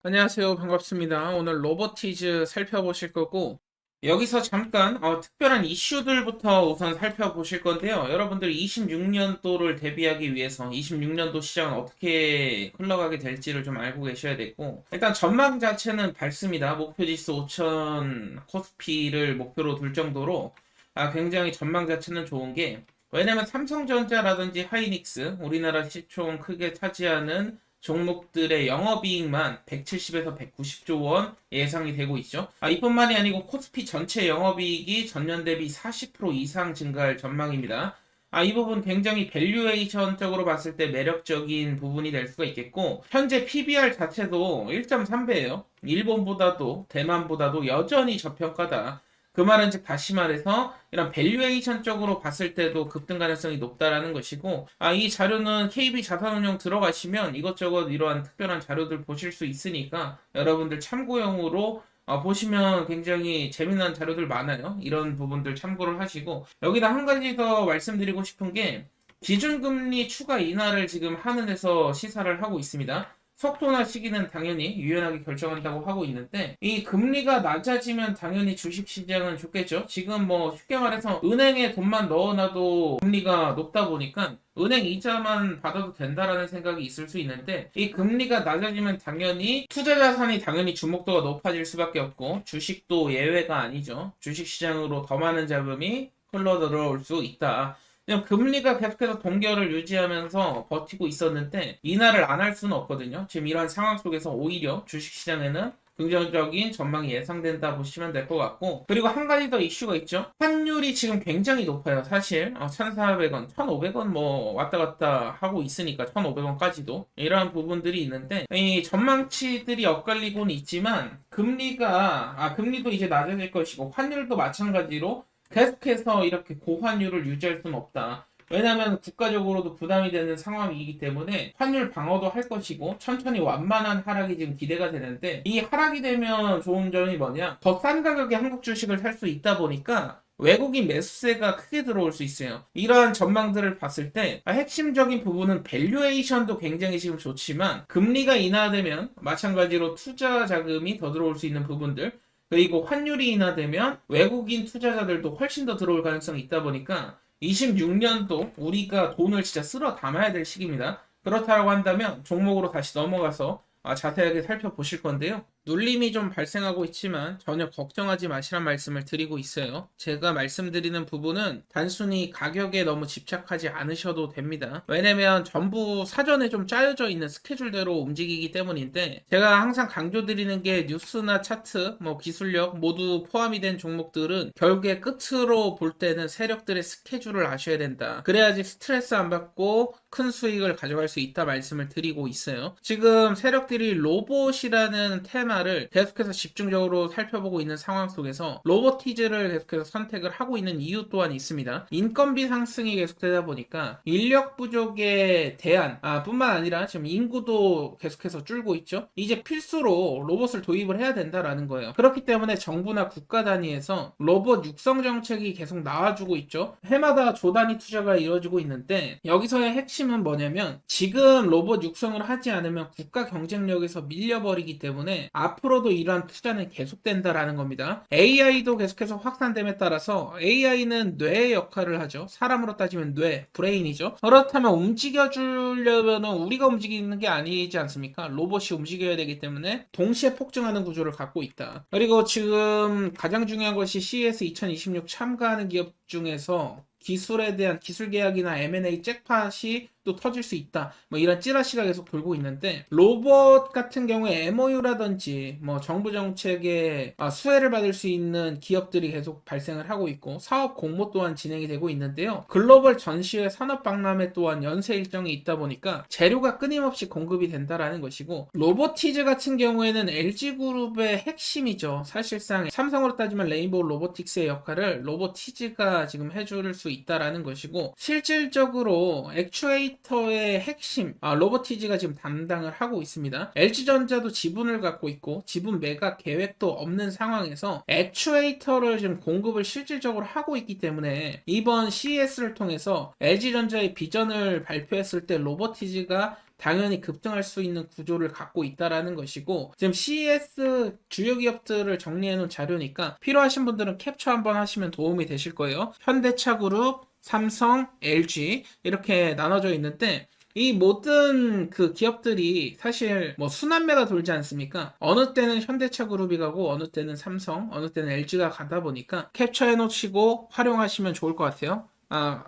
안녕하세요. 반갑습니다. 오늘 로보티즈 살펴보실 거고, 여기서 잠깐 특별한 이슈들부터 우선 살펴보실 건데요. 여러분들 26년도를 대비하기 위해서 26년도 시장은 어떻게 흘러가게 될지를 좀 알고 계셔야 되고, 일단 전망 자체는 밝습니다. 목표지수 5천 코스피를 목표로 둘 정도로 굉장히 전망 자체는 좋은 게, 왜냐면 삼성전자라든지 하이닉스, 우리나라 시총 크게 차지하는 종목들의 영업이익만 170에서 190조 원 예상이 되고 있죠. 이뿐만이 아니고 코스피 전체 영업이익이 전년 대비 40% 이상 증가할 전망입니다. 이 부분 굉장히 밸류에이션적으로 봤을 때 매력적인 부분이 될 수가 있겠고, 현재 PBR 자체도 1.3배예요. 일본보다도 대만보다도 여전히 저평가다. 그 말은 즉 다시 말해서 이런 밸류에이션 쪽으로 봤을 때도 급등 가능성이 높다라는 것이고, 이 자료는 KB 자산운용 들어가시면 이것저것 이러한 특별한 자료들 보실 수 있으니까 여러분들 참고용으로 보시면 굉장히 재미난 자료들 많아요. 이런 부분들 참고를 하시고, 여기다 한 가지 더 말씀드리고 싶은 게, 기준금리 추가 인하를 지금 하는 데서 시사를 하고 있습니다. 속도나 시기는 당연히 유연하게 결정한다고 하고 있는데, 이 금리가 낮아지면 당연히 주식시장은 좋겠죠. 지금 뭐 쉽게 말해서 은행에 돈만 넣어놔도 금리가 높다 보니까 은행 이자만 받아도 된다라는 생각이 있을 수 있는데, 이 금리가 낮아지면 당연히 투자 자산이 당연히 주목도가 높아질 수밖에 없고, 주식도 예외가 아니죠. 주식시장으로 더 많은 자금이 흘러 들어올 수 있다. 그냥 금리가 계속해서 동결을 유지하면서 버티고 있었는데 인하를 안 할 수는 없거든요. 지금 이런 상황 속에서 오히려 주식시장에는 긍정적인 전망이 예상된다 보시면 될 것 같고, 그리고 한 가지 더 이슈가 있죠. 환율이 지금 굉장히 높아요. 사실 1,400원, 1,500원 뭐 왔다 갔다 하고 있으니까 1,500원까지도 이러한 부분들이 있는데, 이 전망치들이 엇갈리고는 있지만 금리도 이제 낮아질 것이고 환율도 마찬가지로 계속해서 이렇게 고환율을 유지할 수는 없다. 왜냐하면 국가적으로도 부담이 되는 상황이기 때문에 환율 방어도 할 것이고 천천히 완만한 하락이 지금 기대가 되는데, 이 하락이 되면 좋은 점이 뭐냐? 더 싼 가격에 한국 주식을 살 수 있다 보니까 외국인 매수세가 크게 들어올 수 있어요. 이러한 전망들을 봤을 때 핵심적인 부분은 밸류에이션도 굉장히 지금 좋지만, 금리가 인하되면 마찬가지로 투자 자금이 더 들어올 수 있는 부분들, 그리고 환율이 인하되면 외국인 투자자들도 훨씬 더 들어올 가능성이 있다 보니까 26년도 우리가 돈을 진짜 쓸어 담아야 될 시기입니다. 그렇다고 한다면 종목으로 다시 넘어가서 자세하게 살펴보실 건데요. 눌림이 좀 발생하고 있지만 전혀 걱정하지 마시란 말씀을 드리고 있어요. 제가 말씀드리는 부분은 단순히 가격에 너무 집착하지 않으셔도 됩니다. 왜냐면 전부 사전에 좀 짜여져 있는 스케줄대로 움직이기 때문인데, 제가 항상 강조드리는 게 뉴스나 차트, 뭐 기술력 모두 포함이 된 종목들은 결국에 끝으로 볼 때는 세력들의 스케줄을 아셔야 된다. 그래야지 스트레스 안 받고 큰 수익을 가져갈 수 있다 말씀을 드리고 있어요. 지금 세력들이 로봇이라는 테마를 계속해서 집중적으로 살펴보고 있는 상황 속에서 로보티즈를 계속해서 선택을 하고 있는 이유 또한 있습니다. 인건비 상승이 계속되다 보니까 인력 부족에 대한 뿐만 아니라 지금 인구도 계속해서 줄고 있죠. 이제 필수로 로봇을 도입을 해야 된다라는 거예요. 그렇기 때문에 정부나 국가 단위에서 로봇 육성 정책이 계속 나와주고 있죠. 해마다 조 단위 투자가 이루어지고 있는데, 여기서의 핵심은 뭐냐면 지금 로봇 육성을 하지 않으면 국가 경쟁력에서 밀려버리기 때문에 앞으로도 이러한 투자는 계속된다라는 겁니다. AI도 계속해서 확산됨에 따라서 AI는 뇌의 역할을 하죠. 사람으로 따지면 뇌, 브레인이죠. 그렇다면 움직여주려면 우리가 움직이는 게 아니지 않습니까? 로봇이 움직여야 되기 때문에 동시에 폭증하는 구조를 갖고 있다. 그리고 지금 가장 중요한 것이 CES 2026 참가하는 기업 중에서 기술에 대한 기술 계약이나 M&A 잭팟이 또 터질 수 있다. 뭐 이런 찌라시가 계속 돌고 있는데, 로봇 같은 경우에 MOU라든지 뭐 정부 정책에 수혜를 받을 수 있는 기업들이 계속 발생을 하고 있고, 사업 공모 또한 진행이 되고 있는데요. 글로벌 전시회 산업 박람회 또한 연쇄 일정이 있다 보니까 재료가 끊임없이 공급이 된다라는 것이고, 로보티즈 같은 경우에는 LG그룹의 핵심이죠. 사실상 삼성으로 따지면 레인보우 로보틱스의 역할을 로보티즈가 지금 해줄 수 있다라는 것이고, 실질적으로 액추에이터의 핵심 로보티지가 지금 담당을 하고 있습니다. LG전자도 지분을 갖고 있고 지분 매각 계획도 없는 상황에서 액추에이터를 지금 공급을 실질적으로 하고 있기 때문에 이번 CES를 통해서 LG전자의 비전을 발표했을 때 로보티지가 당연히 급등할 수 있는 구조를 갖고 있다라는 것이고, 지금 CES 주요 기업들을 정리해 놓은 자료니까 필요하신 분들은 캡처 한번 하시면 도움이 되실 거예요. 현대차그룹, 삼성, LG 이렇게 나눠져 있는데, 이 모든 그 기업들이 사실 뭐 순환매가 돌지 않습니까? 어느 때는 현대차 그룹이 가고 어느 때는 삼성, 어느 때는 LG가 가다 보니까 캡처해 놓으시고 활용하시면 좋을 것 같아요.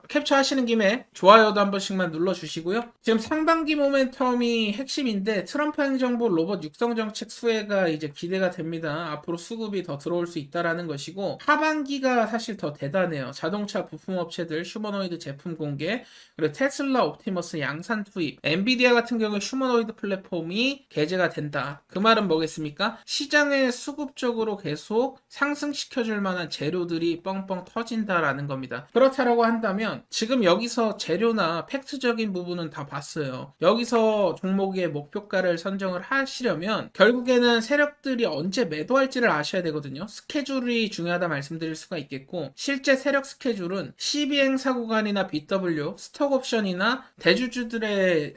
캡처하시는 김에 좋아요도 한 번씩만 눌러주시고요. 지금 상반기 모멘텀이 핵심인데 트럼프 행정부 로봇 육성 정책 수혜가 이제 기대가 됩니다. 앞으로 수급이 더 들어올 수 있다라는 것이고, 하반기가 사실 더 대단해요. 자동차 부품 업체들 휴머노이드 제품 공개, 그리고 테슬라 옵티머스 양산 투입, 엔비디아 같은 경우에 휴머노이드 플랫폼이 개재가 된다. 그 말은 뭐겠습니까? 시장에 수급적으로 계속 상승시켜줄 만한 재료들이 뻥뻥 터진다라는 겁니다. 그렇다라고 한다면 지금 여기서 재료나 팩트적인 부분은 다 봤어요. 여기서 종목의 목표가를 선정을 하시려면 결국에는 세력들이 언제 매도할지를 아셔야 되거든요. 스케줄이 중요하다 말씀드릴 수가 있겠고, 실제 세력 스케줄은 시비행사 구간이나 BW, 스톡옵션이나 대주주들의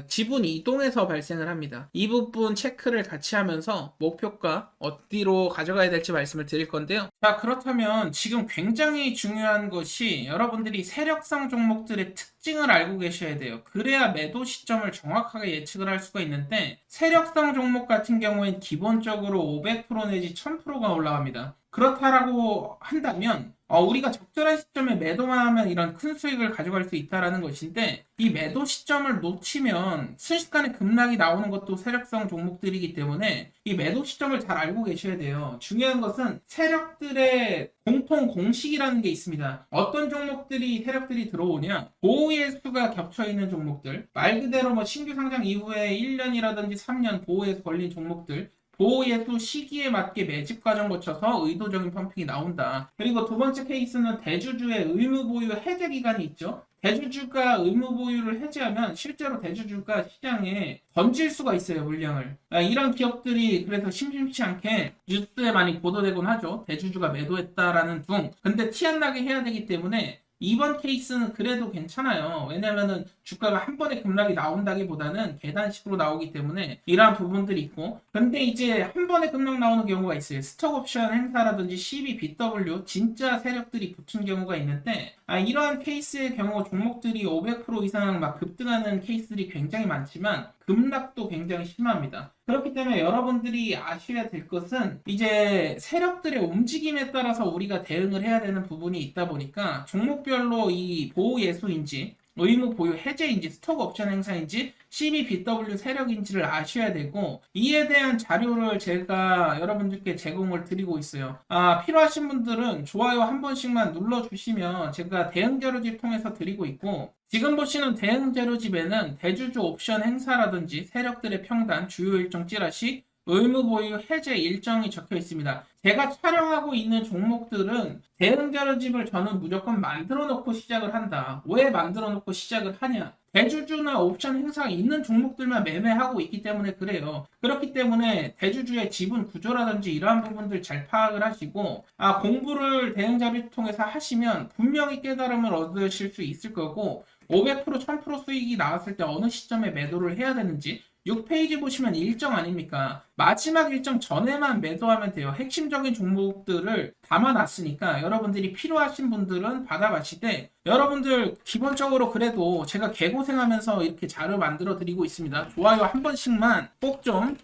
지분 이동에서 발생을 합니다. 이 부분 체크를 같이 하면서 목표가 어디로 가져가야 될지 말씀을 드릴 건데요. 자, 그렇다면 지금 굉장히 중요한 것이 여러분들이 세력성 종목들의 특징을 알고 계셔야 돼요. 그래야 매도 시점을 정확하게 예측을 할 수가 있는데, 세력성 종목 같은 경우엔 기본적으로 500% 내지 1000%가 올라갑니다. 그렇다라고 한다면 우리가 적절한 시점에 매도만 하면 이런 큰 수익을 가져갈 수 있다는 것인데, 이 매도 시점을 놓치면 순식간에 급락이 나오는 것도 세력성 종목들이기 때문에 이 매도 시점을 잘 알고 계셔야 돼요. 중요한 것은 세력들의 공통 공식이라는 게 있습니다. 어떤 종목들이 세력들이 들어오냐, 보호예수가 겹쳐있는 종목들, 말 그대로 뭐 신규 상장 이후에 1년이라든지 3년 보호예수 걸린 종목들, 보호예수 시기에 맞게 매집 과정 거쳐서 의도적인 펌핑이 나온다. 그리고 두 번째 케이스는 대주주의 의무 보유 해제 기간이 있죠. 대주주가 의무 보유를 해제하면 실제로 대주주가 시장에 던질 수가 있어요, 물량을. 이런 기업들이 그래서 심심치 않게 뉴스에 많이 보도되곤 하죠. 대주주가 매도했다라는 둥. 근데 티 안 나게 해야 되기 때문에 이번 케이스는 그래도 괜찮아요. 왜냐면은 주가가 한 번에 급락이 나온다기보다는 계단식으로 나오기 때문에 이러한 부분들이 있고, 근데 이제 한 번에 급락 나오는 경우가 있어요. 스톡옵션 행사라든지 CB, BW 진짜 세력들이 붙은 경우가 있는데, 이러한 케이스의 경우 종목들이 500% 이상 막 급등하는 케이스들이 굉장히 많지만 급락도 굉장히 심합니다. 그렇기 때문에 여러분들이 아셔야 될 것은 이제 세력들의 움직임에 따라서 우리가 대응을 해야 되는 부분이 있다 보니까 종목별로 이 보호 예수인지 의무 보유 해제인지 스톡 옵션 행사인지 CBBW 세력인지를 아셔야 되고, 이에 대한 자료를 제가 여러분들께 제공을 드리고 있어요. 필요하신 분들은 좋아요 한 번씩만 눌러주시면 제가 대응 자료집 통해서 드리고 있고, 지금 보시는 대응 자료집에는 대주주 옵션 행사라든지 세력들의 평단, 주요 일정 찌라시, 의무 보유 해제 일정이 적혀 있습니다. 제가 촬영하고 있는 종목들은 대응 자료집을 저는 무조건 만들어 놓고 시작을 한다. 왜 만들어 놓고 시작을 하냐? 대주주나 옵션 행사가 있는 종목들만 매매하고 있기 때문에 그래요. 그렇기 때문에 대주주의 지분 구조라든지 이러한 부분들 잘 파악을 하시고, 공부를 대응 자료 통해서 하시면 분명히 깨달음을 얻으실 수 있을 거고, 500% 1000% 수익이 나왔을 때 어느 시점에 매도를 해야 되는지 6페이지 보시면 일정 아닙니까? 마지막 일정 전에만 매도하면 돼요. 핵심적인 종목들을 담아놨으니까 여러분들이 필요하신 분들은 받아가시되, 여러분들 기본적으로 그래도 제가 개고생하면서 이렇게 자료 만들어 드리고 있습니다. 좋아요 한 번씩만 꼭 좀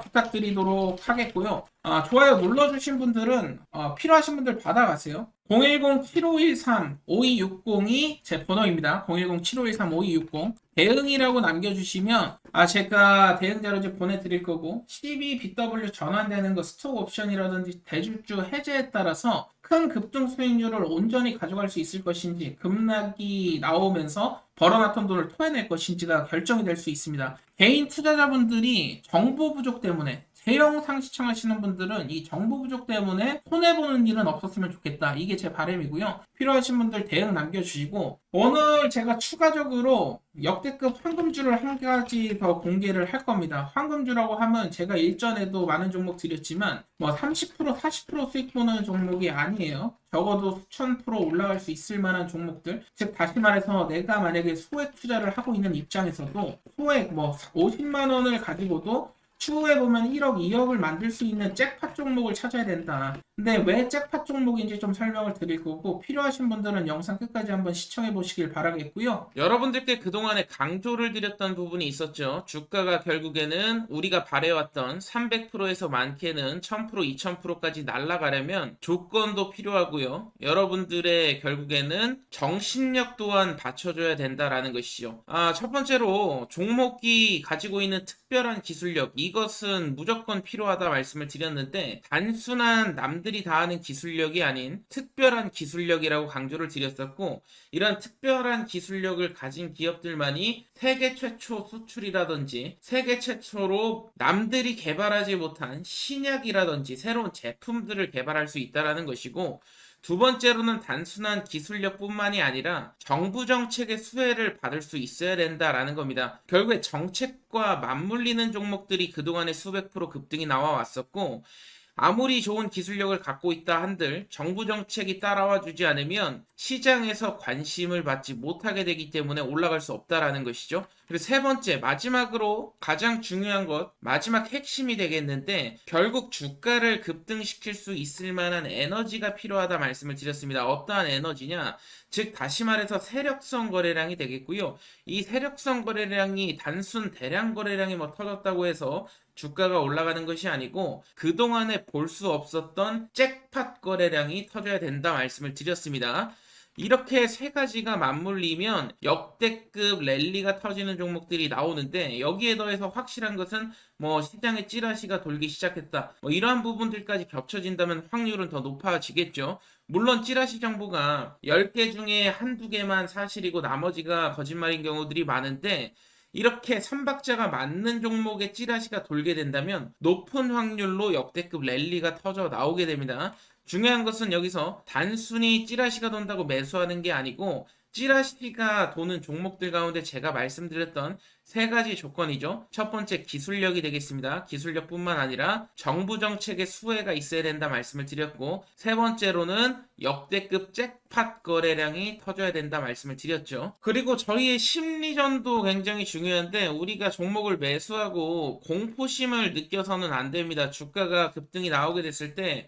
부탁드리도록 하겠고요. 좋아요 눌러주신 분들은 필요하신 분들 받아가세요. 010-7513-5260이 제 번호입니다. 010-7513-5260 대응이라고 남겨주시면 제가 대응 자료집 보내드릴 거고, CBBW 전환되는 거 스톡 옵션이라든지 대주주 해제에 따라서 큰 급등 수익률을 온전히 가져갈 수 있을 것인지, 급락이 나오면서 벌어놨던 돈을 토해낼 것인지가 결정이 될 수 있습니다. 개인 투자자분들이 정보 부족 때문에 영상 시청하시는 분들은 이 정보 부족 때문에 손해보는 일은 없었으면 좋겠다. 이게 제 바람이고요. 필요하신 분들 대응 남겨주시고, 오늘 제가 추가적으로 역대급 황금주를 한 가지 더 공개를 할 겁니다. 황금주라고 하면 제가 일전에도 많은 종목 드렸지만 뭐 30% 40% 수익 보는 종목이 아니에요. 적어도 수천 프로 올라갈 수 있을 만한 종목들, 즉 다시 말해서 내가 만약에 소액 투자를 하고 있는 입장에서도 소액 뭐 50만 원을 가지고도 추후에 보면 1억, 2억을 만들 수 있는 잭팟 종목을 찾아야 된다. 근데 왜 잭팟 종목인지 좀 설명을 드릴 거고, 필요하신 분들은 영상 끝까지 한번 시청해 보시길 바라겠고요. 여러분들께 그동안에 강조를 드렸던 부분이 있었죠. 주가가 결국에는 우리가 바래왔던 300%에서 많게는 1000%, 2000%까지 날아가려면 조건도 필요하고요. 여러분들의 결국에는 정신력 또한 받쳐줘야 된다라는 것이죠. 첫 번째로 종목이 가지고 있는 특별한 기술력, 이것은 무조건 필요하다 말씀을 드렸는데, 단순한 남들이 다 하는 기술력이 아닌 특별한 기술력이라고 강조를 드렸었고, 이런 특별한 기술력을 가진 기업들만이 세계 최초 수출이라든지 세계 최초로 남들이 개발하지 못한 신약이라든지 새로운 제품들을 개발할 수 있다는 것이고, 두 번째로는 단순한 기술력뿐만이 아니라 정부 정책의 수혜를 받을 수 있어야 된다라는 겁니다. 결국에 정책과 맞물리는 종목들이 그동안에 수백 프로 급등이 나와 왔었고, 아무리 좋은 기술력을 갖고 있다 한들 정부 정책이 따라와 주지 않으면 시장에서 관심을 받지 못하게 되기 때문에 올라갈 수 없다라는 것이죠. 그리고 세 번째, 마지막으로 가장 중요한 것, 마지막 핵심이 되겠는데, 결국 주가를 급등시킬 수 있을 만한 에너지가 필요하다 말씀을 드렸습니다. 어떠한 에너지냐? 즉 다시 말해서 세력성 거래량이 되겠고요. 이 세력성 거래량이 단순 대량 거래량이 뭐 터졌다고 해서 주가가 올라가는 것이 아니고, 그동안에 볼 수 없었던 잭팟 거래량이 터져야 된다 말씀을 드렸습니다. 이렇게 세 가지가 맞물리면 역대급 랠리가 터지는 종목들이 나오는데, 여기에 더해서 확실한 것은 뭐 시장에 찌라시가 돌기 시작했다, 뭐 이러한 부분들까지 겹쳐진다면 확률은 더 높아지겠죠. 물론 찌라시 정보가 10개 중에 한두 개만 사실이고 나머지가 거짓말인 경우들이 많은데, 이렇게 삼박자가 맞는 종목의 찌라시가 돌게 된다면 높은 확률로 역대급 랠리가 터져 나오게 됩니다. 중요한 것은 여기서 단순히 찌라시가 돈다고 매수하는 게 아니고, 찌라시가 도는 종목들 가운데 제가 말씀드렸던 세 가지 조건이죠. 첫 번째, 기술력이 되겠습니다. 기술력뿐만 아니라 정부 정책의 수혜가 있어야 된다 말씀을 드렸고, 세 번째로는 역대급 잭팟 거래량이 터져야 된다 말씀을 드렸죠. 그리고 저희의 심리전도 굉장히 중요한데, 우리가 종목을 매수하고 공포심을 느껴서는 안 됩니다. 주가가 급등이 나오게 됐을 때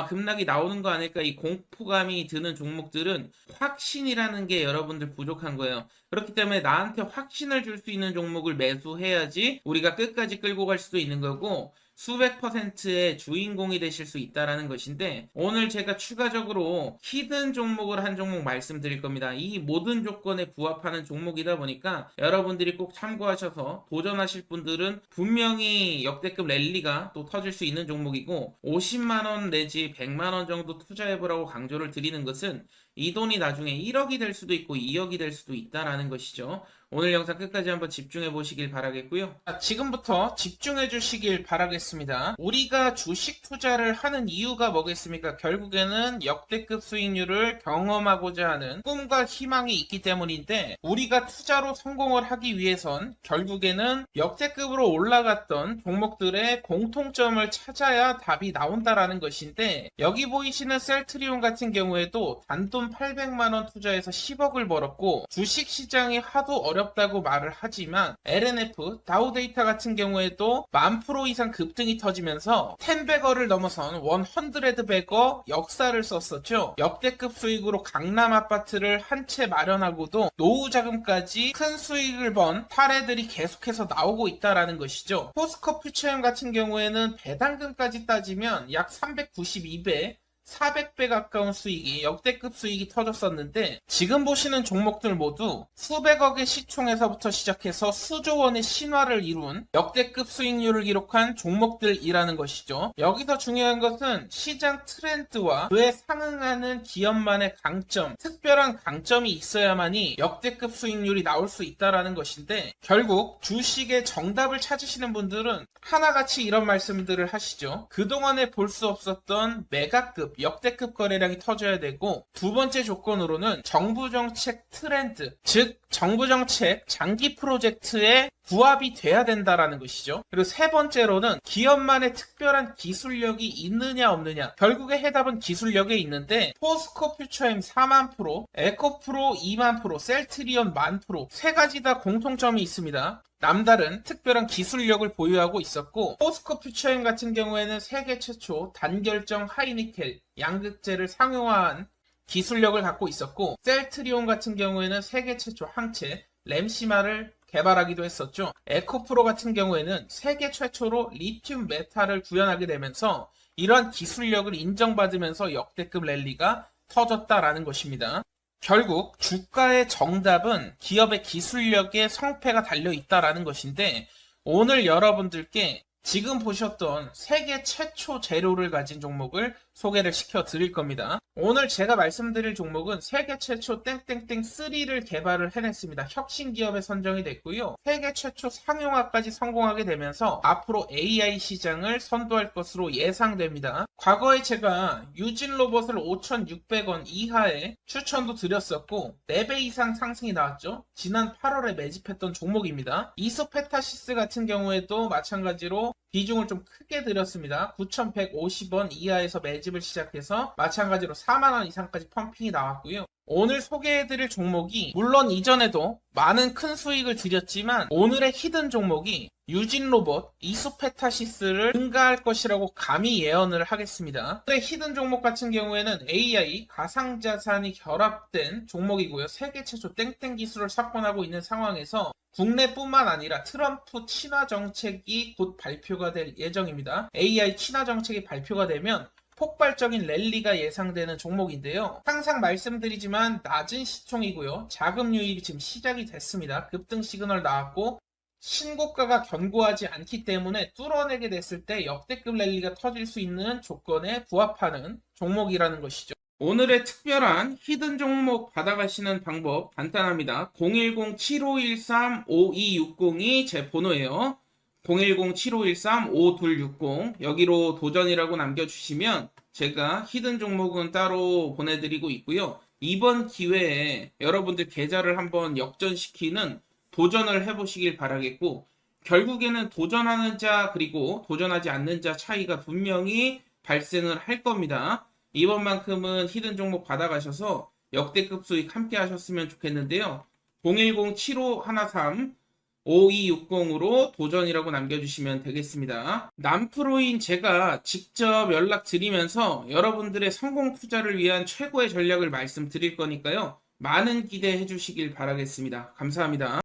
급락이 나오는 거 아닐까, 이 공포감이 드는 종목들은 확신이라는 게 여러분들 부족한 거예요. 그렇기 때문에 나한테 확신을 줄 수 있는 종목을 매수해야지 우리가 끝까지 끌고 갈 수도 있는 거고, 수백 퍼센트의 주인공이 되실 수 있다라는 것인데, 오늘 제가 추가적으로 히든 종목을 한 종목 말씀드릴 겁니다. 이 모든 조건에 부합하는 종목이다 보니까 여러분들이 꼭 참고하셔서 도전하실 분들은 분명히 역대급 랠리가 또 터질 수 있는 종목이고, 50만원 내지 100만원 정도 투자해보라고 강조를 드리는 것은 이 돈이 나중에 1억이 될 수도 있고 2억이 될 수도 있다라는 것이죠. 오늘 영상 끝까지 한번 집중해 보시길 바라겠고요. 지금부터 집중해 주시길 바라겠습니다. 우리가 주식 투자를 하는 이유가 뭐겠습니까? 결국에는 역대급 수익률을 경험하고자 하는 꿈과 희망이 있기 때문인데, 우리가 투자로 성공을 하기 위해선 결국에는 역대급으로 올라갔던 종목들의 공통점을 찾아야 답이 나온다라는 것인데, 여기 보이시는 셀트리온 같은 경우에도 단돈 800만원 투자해서 10억을 벌었고, 주식시장이 하도 어렵다고 말을 하지만 LNF, 다우데이터 같은 경우에도 10,000% 이상 급등이 터지면서 10배거를 넘어선 100배거 역사를 썼었죠. 역대급 수익으로 강남 아파트를 한 채 마련하고도 노후 자금까지 큰 수익을 번 사례들이 계속해서 나오고 있다라는 것이죠. 포스코 퓨처엠 같은 경우에는 배당금까지 따지면 약 392배, 400배 가까운 수익이 역대급 수익이 터졌었는데 지금 보시는 종목들 모두 수백억의 시총에서부터 시작해서 수조 원의 신화를 이룬 역대급 수익률을 기록한 종목들이라는 것이죠. 여기서 중요한 것은 시장 트렌드와 그에 상응하는 기업만의 강점, 특별한 강점이 있어야만이 역대급 수익률이 나올 수 있다는 것인데 결국 주식의 정답을 찾으시는 분들은 하나같이 이런 말씀들을 하시죠. 그동안에 볼 수 없었던 메가급, 역대급 거래량이 터져야 되고 두 번째 조건으로는 정부 정책 트렌드, 즉 정부 정책 장기 프로젝트에 부합이 돼야 된다라는 것이죠. 그리고 세 번째로는 기업만의 특별한 기술력이 있느냐 없느냐. 결국에 해답은 기술력에 있는데 포스코 퓨처엠 4만 프로, 에코프로 2만 프로, 셀트리온 1만 프로 세 가지 다 공통점이 있습니다. 남다른 특별한 기술력을 보유하고 있었고 포스코 퓨처엠 같은 경우에는 세계 최초 단결정 하이니켈 양극재를 상용화한 기술력을 갖고 있었고 셀트리온 같은 경우에는 세계 최초 항체 램시마를 개발하기도 했었죠. 에코프로 같은 경우에는 세계 최초로 리튬 메탈을 구현하게 되면서 이러한 기술력을 인정받으면서 역대급 랠리가 터졌다라는 것입니다. 결국 주가의 정답은 기업의 기술력에 성패가 달려있다라는 것인데 오늘 여러분들께 지금 보셨던 세계 최초 재료를 가진 종목을 소개를 시켜 드릴 겁니다. 오늘 제가 말씀드릴 종목은 세계 최초 땡땡땡 3를 개발을 해냈습니다. 혁신 기업에 선정이 됐고요. 세계 최초 상용화까지 성공하게 되면서 앞으로 AI 시장을 선도할 것으로 예상됩니다. 과거에 제가 유진 로봇을 5,600원 이하에 추천도 드렸었고 4배 이상 상승이 나왔죠. 지난 8월에 매집했던 종목입니다. 이소페타시스 같은 경우에도 마찬가지로 비중을 좀 크게 드렸습니다. 9,150원 이하에서 매집을 시작해서 마찬가지로 4만원 이상까지 펌핑이 나왔고요. 오늘 소개해드릴 종목이 물론 이전에도 많은 큰 수익을 드렸지만 오늘의 히든 종목이 유진로봇 이소페타시스를 능가할 것이라고 감히 예언을 하겠습니다. 오늘의 히든 종목 같은 경우에는 AI 가상자산이 결합된 종목이고요. 세계 최초 땡땡 기술을 석권하고 있는 상황에서 국내뿐만 아니라 트럼프 친화 정책이 곧 발표가 될 예정입니다. AI 친화 정책이 발표가 되면 폭발적인 랠리가 예상되는 종목인데요. 항상 말씀드리지만 낮은 시총이고요. 자금 유입이 지금 시작이 됐습니다. 급등 시그널 나왔고 신고가가 견고하지 않기 때문에 뚫어내게 됐을 때 역대급 랠리가 터질 수 있는 조건에 부합하는 종목이라는 것이죠. 오늘의 특별한 히든 종목 받아가시는 방법 간단합니다. 010-7513-5260이 제 번호예요. 010-7513-5260 여기로 도전이라고 남겨주시면 제가 히든 종목은 따로 보내드리고 있고요. 이번 기회에 여러분들 계좌를 한번 역전시키는 도전을 해보시길 바라겠고 결국에는 도전하는 자 그리고 도전하지 않는 자 차이가 분명히 발생을 할 겁니다. 이번만큼은 히든 종목 받아가셔서 역대급 수익 함께 하셨으면 좋겠는데요. 010-7513-5260으로 도전이라고 남겨주시면 되겠습니다. 남프로인 제가 직접 연락드리면서 여러분들의 성공 투자를 위한 최고의 전략을 말씀드릴 거니까요. 많은 기대해 주시길 바라겠습니다. 감사합니다.